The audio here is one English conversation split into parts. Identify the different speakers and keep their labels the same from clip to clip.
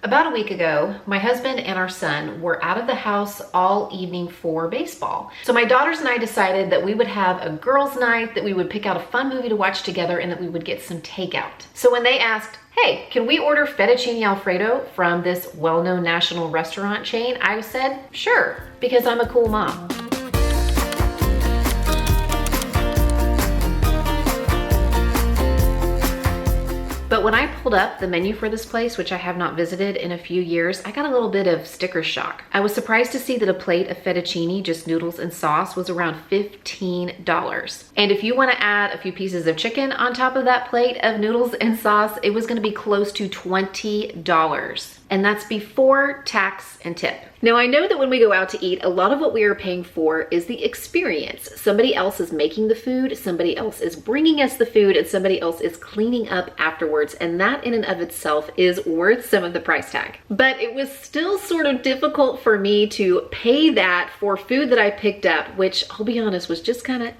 Speaker 1: About a week ago, my husband and our son were out of the house all evening for baseball. So my daughters and I decided that we would have a girls' night, that we would pick out a fun movie to watch together, and that we would get some takeout. So when they asked, hey, can we order fettuccine Alfredo from this well-known national restaurant chain? I said, sure, because I'm a cool mom. But when I pulled up the menu for this place, which I have not visited in a few years, I got a little bit of sticker shock. I was surprised to see that a plate of fettuccine, just noodles and sauce, was around $15. And if you want to add a few pieces of chicken on top of that plate of noodles and sauce, it was going to be close to $20. And that's before tax and tip. Now I know that when we go out to eat, a lot of what we are paying for is the experience. Somebody else is making the food, somebody else is bringing us the food, and somebody else is cleaning up afterwards. And that in and of itself is worth some of the price tag. But it was still sort of difficult for me to pay that for food that I picked up, which I'll be honest was just kind of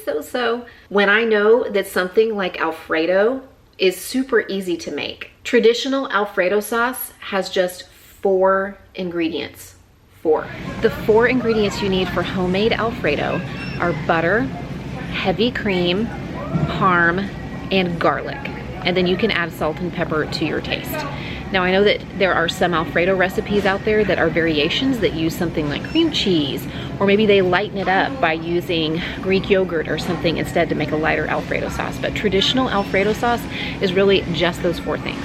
Speaker 1: so-so. When I know that something like Alfredo is super easy to make. Traditional Alfredo sauce has just 4 ingredients. 4. The 4 ingredients you need for homemade Alfredo are butter, heavy cream, parm, and garlic. And then you can add salt and pepper to your taste. Now I know that there are some Alfredo recipes out there that are variations that use something like cream cheese, or maybe they lighten it up by using Greek yogurt or something instead to make a lighter Alfredo sauce. But traditional Alfredo sauce is really just those 4 things.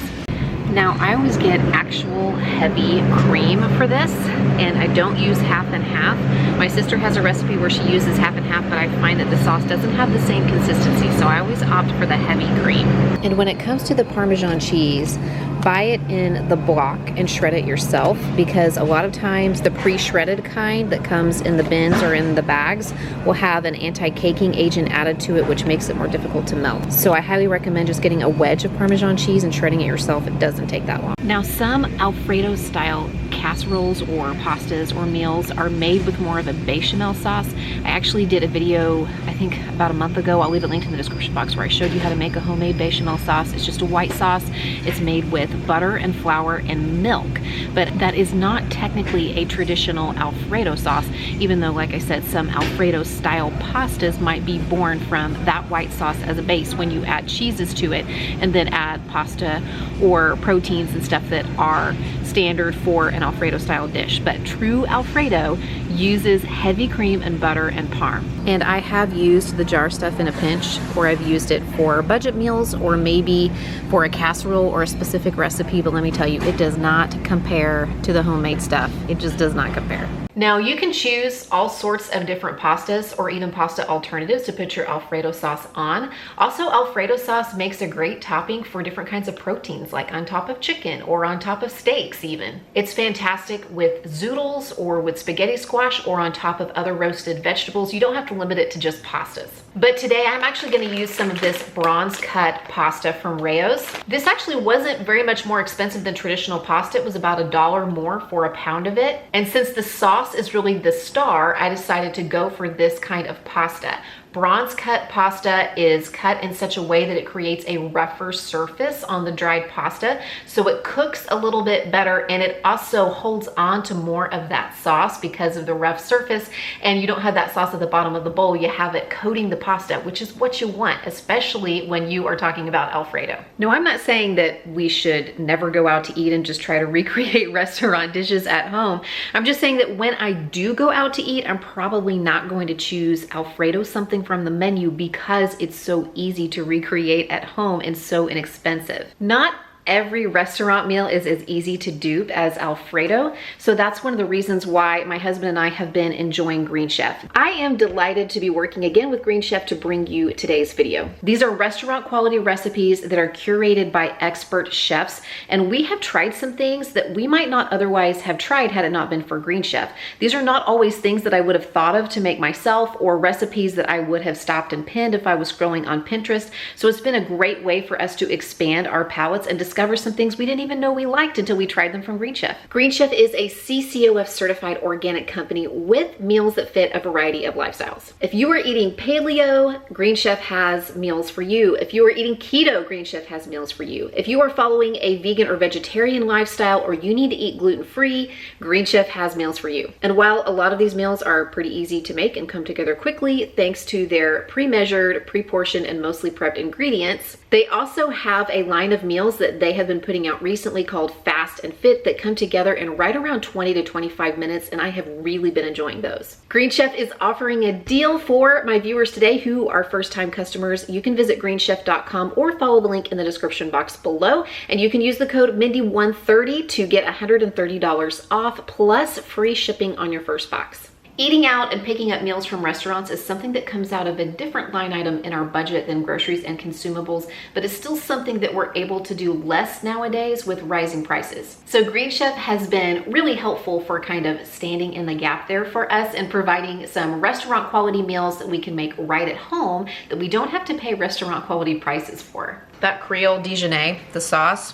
Speaker 1: Now I always get actual heavy cream for this, and I don't use half and half. My sister has a recipe where she uses half and half, but I find that the sauce doesn't have the same consistency, so I always opt for the heavy cream. And when it comes to the Parmesan cheese, buy it in the block and shred it yourself, because a lot of times the pre-shredded kind that comes in the bins or in the bags will have an anti-caking agent added to it, which makes it more difficult to melt. So I highly recommend just getting a wedge of Parmesan cheese and shredding it yourself. It doesn't take that long. Now some Alfredo style casseroles or pastas or meals are made with more of a bechamel sauce. I actually did a video, I think about a month ago, I'll leave a link in the description box, where I showed you how to make a homemade bechamel sauce. It's just a white sauce. It's made with butter and flour and milk, but that is not technically a traditional Alfredo sauce, even though, like I said, some Alfredo style pastas might be born from that white sauce as a base when you add cheeses to it and then add pasta or proteins and stuff that are standard for an Alfredo style dish. But true Alfredo uses heavy cream and butter and parm. And I have used the jar stuff in a pinch, or I've used it for budget meals, or maybe for a casserole or a specific recipe, but let me tell you, it does not compare to the homemade stuff. It just does not compare. Now you can choose all sorts of different pastas or even pasta alternatives to put your Alfredo sauce on. Also, Alfredo sauce makes a great topping for different kinds of proteins, like on top of chicken or on top of steaks even. It's fantastic with zoodles or with spaghetti squash or on top of other roasted vegetables. You don't have to limit it to just pastas. But today I'm actually going to use some of this bronze cut pasta from Rayo's. This actually wasn't very much more expensive than traditional pasta. It was about $1 more for a pound of it. And since the sauce is really the star, I decided to go for this kind of pasta. Bronze cut pasta is cut in such a way that it creates a rougher surface on the dried pasta, so it cooks a little bit better, and it also holds on to more of that sauce because of the rough surface, and you don't have that sauce at the bottom of the bowl. You have it coating the pasta, which is what you want, especially when you are talking about Alfredo. Now, I'm not saying that we should never go out to eat and just try to recreate restaurant dishes at home. I'm just saying that when I do go out to eat, I'm probably not going to choose Alfredo something from the menu because it's so easy to recreate at home and so inexpensive. Not every restaurant meal is as easy to dupe as Alfredo, so that's one of the reasons why my husband and I have been enjoying Green Chef. I am delighted to be working again with Green Chef to bring you today's video. These are restaurant quality recipes that are curated by expert chefs, and we have tried some things that we might not otherwise have tried had it not been for Green Chef. These are not always things that I would have thought of to make myself, or recipes that I would have stopped and pinned if I was scrolling on Pinterest, so it's been a great way for us to expand our palates and discover discover some things we didn't even know we liked until we tried them from Green Chef. Green Chef is a CCOF certified organic company with meals that fit a variety of lifestyles. If you are eating paleo, Green Chef has meals for you. If you are eating keto, Green Chef has meals for you. If you are following a vegan or vegetarian lifestyle, or you need to eat gluten-free, Green Chef has meals for you. And while a lot of these meals are pretty easy to make and come together quickly thanks to their pre-measured, pre-portioned, and mostly prepped ingredients, they also have a line of meals that they have been putting out recently called Fast and Fit that come together in right around 20 to 25 minutes, and I have really been enjoying those. Green Chef is offering a deal for my viewers today who are first-time customers. You can visit greenchef.com or follow the link in the description box below, and you can use the code Mindy130 to get $130 off plus free shipping on your first box. Eating out and picking up meals from restaurants is something that comes out of a different line item in our budget than groceries and consumables, but it's still something that we're able to do less nowadays with rising prices. So Green Chef has been really helpful for kind of standing in the gap there for us and providing some restaurant quality meals that we can make right at home that we don't have to pay restaurant quality prices for. That Creole Dijonais, the sauce,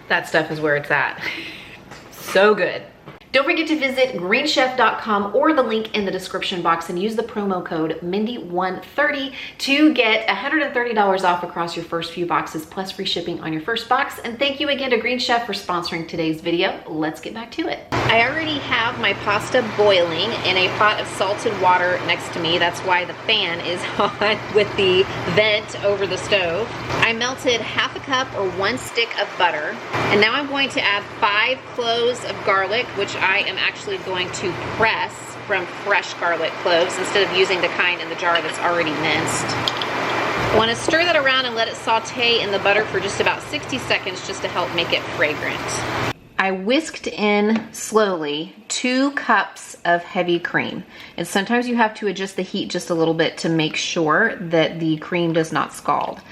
Speaker 1: that stuff is where it's at. So good. Don't forget to visit greenchef.com or the link in the description box and use the promo code Mindy130 to get $130 off across your first few boxes plus free shipping on your first box. And thank you again to Green Chef for sponsoring today's video. Let's get back to it. I already have my pasta boiling in a pot of salted water next to me. That's why the fan is on with the vent over the stove. I melted half a cup or 1 stick of butter. And now I'm going to add 5 cloves of garlic, which I am actually going to press from fresh garlic cloves instead of using the kind in the jar that's already minced. I want to stir that around and let it saute in the butter for just about 60 seconds just to help make it fragrant. I whisked in slowly 2 cups of heavy cream. And sometimes you have to adjust the heat just a little bit to make sure that the cream does not scald.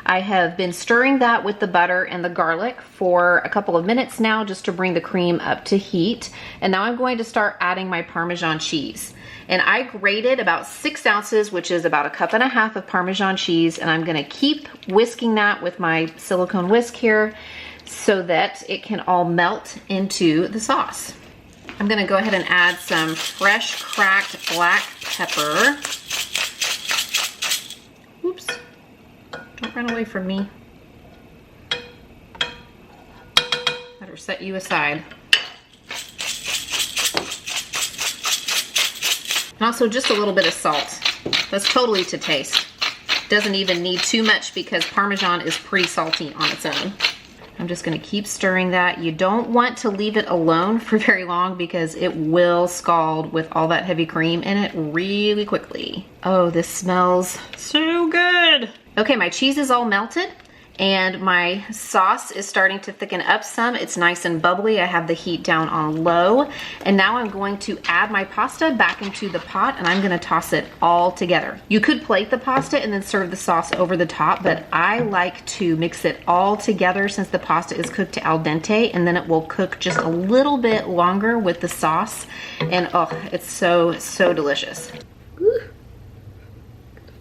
Speaker 1: I have been stirring that with the butter and the garlic for a couple of minutes now just to bring the cream up to heat. And now I'm going to start adding my Parmesan cheese. And I grated about 6 ounces, which is about 1.5 cups of Parmesan cheese. And I'm gonna keep whisking that with my silicone whisk here so that it can all melt into the sauce. I'm gonna go ahead and add some fresh cracked black pepper. Oops. Don't run away from me. Better set you aside. And also just a little bit of salt. That's totally to taste. Doesn't even need too much because Parmesan is pretty salty on its own. I'm just gonna keep stirring that. You don't want to leave it alone for very long because it will scald with all that heavy cream in it really quickly. Oh, this smells so good. Okay, my cheese is all melted and my sauce is starting to thicken up some. It's nice and bubbly. I have the heat down on low. And now I'm going to add my pasta back into the pot and I'm gonna toss it all together. You could plate the pasta and then serve the sauce over the top, but I like to mix it all together since the pasta is cooked al dente, and then it will cook just a little bit longer with the sauce. And oh, it's so, so delicious. Ooh.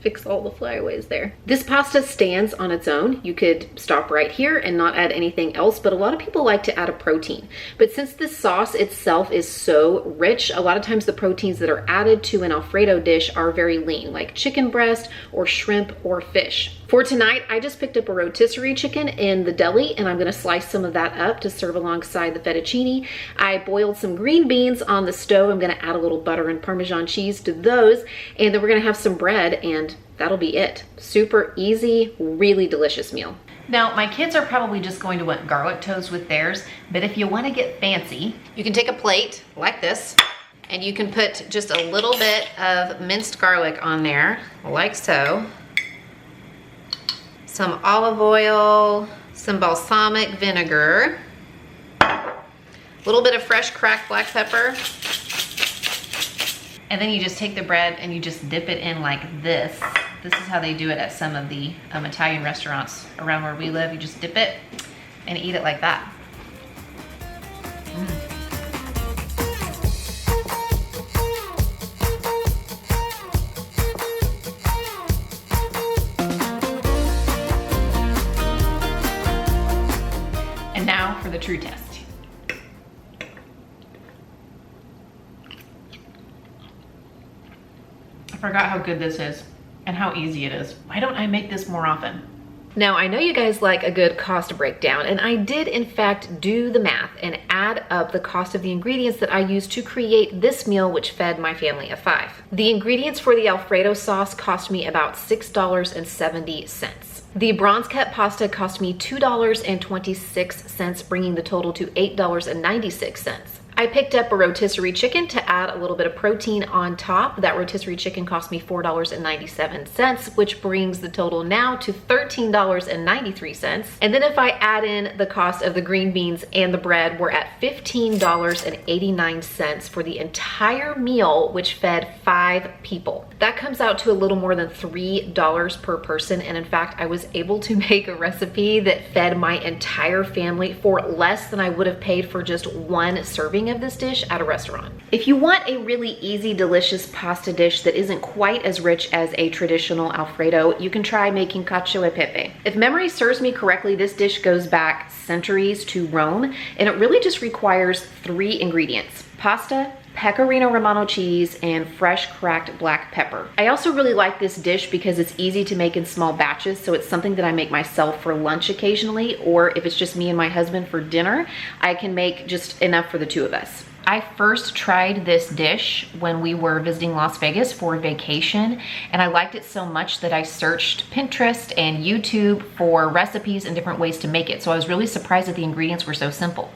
Speaker 1: Fix all the flyaways there. This pasta stands on its own. You could stop right here and not add anything else, but a lot of people like to add a protein. But since this sauce itself is so rich, a lot of times the proteins that are added to an Alfredo dish are very lean, like chicken breast or shrimp or fish. For tonight, I just picked up a rotisserie chicken in the deli and I'm gonna slice some of that up to serve alongside the fettuccine. I boiled some green beans on the stove. I'm gonna add a little butter and Parmesan cheese to those, and then we're gonna have some bread and that'll be it. Super easy, really delicious meal. Now, my kids are probably just going to want garlic toast with theirs, but if you wanna get fancy, you can take a plate like this and you can put just a little bit of minced garlic on there, like so. Some olive oil, some balsamic vinegar, a little bit of fresh cracked black pepper, and then you just take the bread and you just dip it in like this. This is how they do it at some of the Italian restaurants around where we live. You just dip it and eat it like that. Mm. true test. I forgot how good this is and how easy it is. Why don't I make this more often? Now, I know you guys like a good cost breakdown, and I did in fact do the math and add up the cost of the ingredients that I used to create this meal, which fed my family of 5. The ingredients for the Alfredo sauce cost me about $6.70. The bronze cut pasta cost me $2.26, bringing the total to $8.96. I picked up a rotisserie chicken to add a little bit of protein on top. That rotisserie chicken cost me $4.97, which brings the total now to $13.93. And then if I add in the cost of the green beans and the bread, we're at $15.89 for the entire meal, which fed 5 people. That comes out to a little more than $3 per person. And in fact, I was able to make a recipe that fed my entire family for less than I would have paid for just one serving of this dish at a restaurant. If you want a really easy, delicious pasta dish that isn't quite as rich as a traditional Alfredo, you can try making Cacio e Pepe. If memory serves me correctly, this dish goes back centuries to Rome, and it really just requires 3 ingredients: pasta, pecorino romano cheese, and fresh cracked black pepper. I also really like this dish because it's easy to make in small batches, so it's something that I make myself for lunch occasionally, or if it's just me and my husband for dinner, I can make just enough for the 2 of us. I first tried this dish when we were visiting Las Vegas for vacation, and I liked it so much that I searched Pinterest and YouTube for recipes and different ways to make it. So I was really surprised that the ingredients were so simple.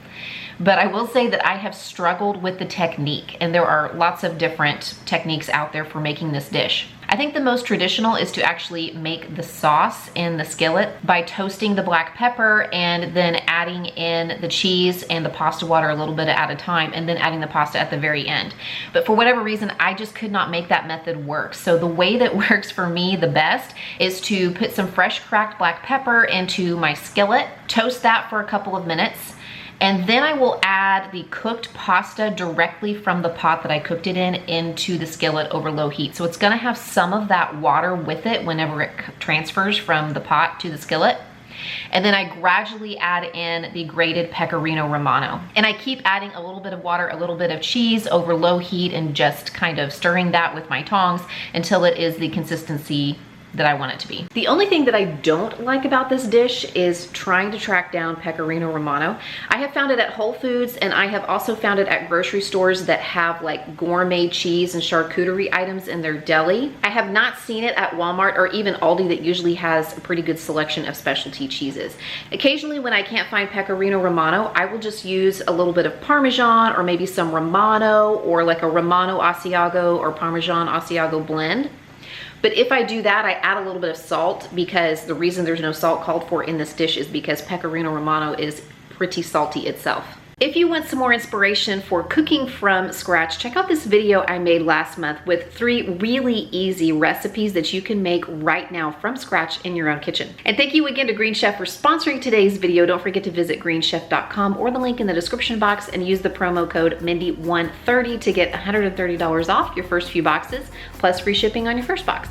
Speaker 1: But I will say that I have struggled with the technique, and there are lots of different techniques out there for making this dish. I think the most traditional is to actually make the sauce in the skillet by toasting the black pepper and then adding in the cheese and the pasta water a little bit at a time, and then adding the pasta at the very end. But for whatever reason, I just could not make that method work. So the way that works for me the best is to put some fresh cracked black pepper into my skillet, toast that for a couple of minutes, and then I will add the cooked pasta directly from the pot that I cooked it in into the skillet over low heat. So it's gonna have some of that water with it whenever it transfers from the pot to the skillet. And then I gradually add in the grated pecorino romano. And I keep adding a little bit of water, a little bit of cheese over low heat, and just kind of stirring that with my tongs until it is the consistency that I want it to be. The only thing that I don't like about this dish is trying to track down pecorino romano. I have found it at Whole Foods, and I have also found it at grocery stores that have like gourmet cheese and charcuterie items in their deli. I have not seen it at Walmart or even Aldi, that usually has a pretty good selection of specialty cheeses. Occasionally when I can't find pecorino romano, I will just use a little bit of Parmesan or maybe some Romano, or like a Romano Asiago or Parmesan Asiago blend. But if I do that, I add a little bit of salt, because the reason there's no salt called for in this dish is because pecorino romano is pretty salty itself. If you want some more inspiration for cooking from scratch, check out this video I made last month with 3 really easy recipes that you can make right now from scratch in your own kitchen. And thank you again to Green Chef for sponsoring today's video. Don't forget to visit greenchef.com or the link in the description box and use the promo code Mindy130 to get $130 off your first few boxes, plus free shipping on your first box.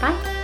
Speaker 1: Bye.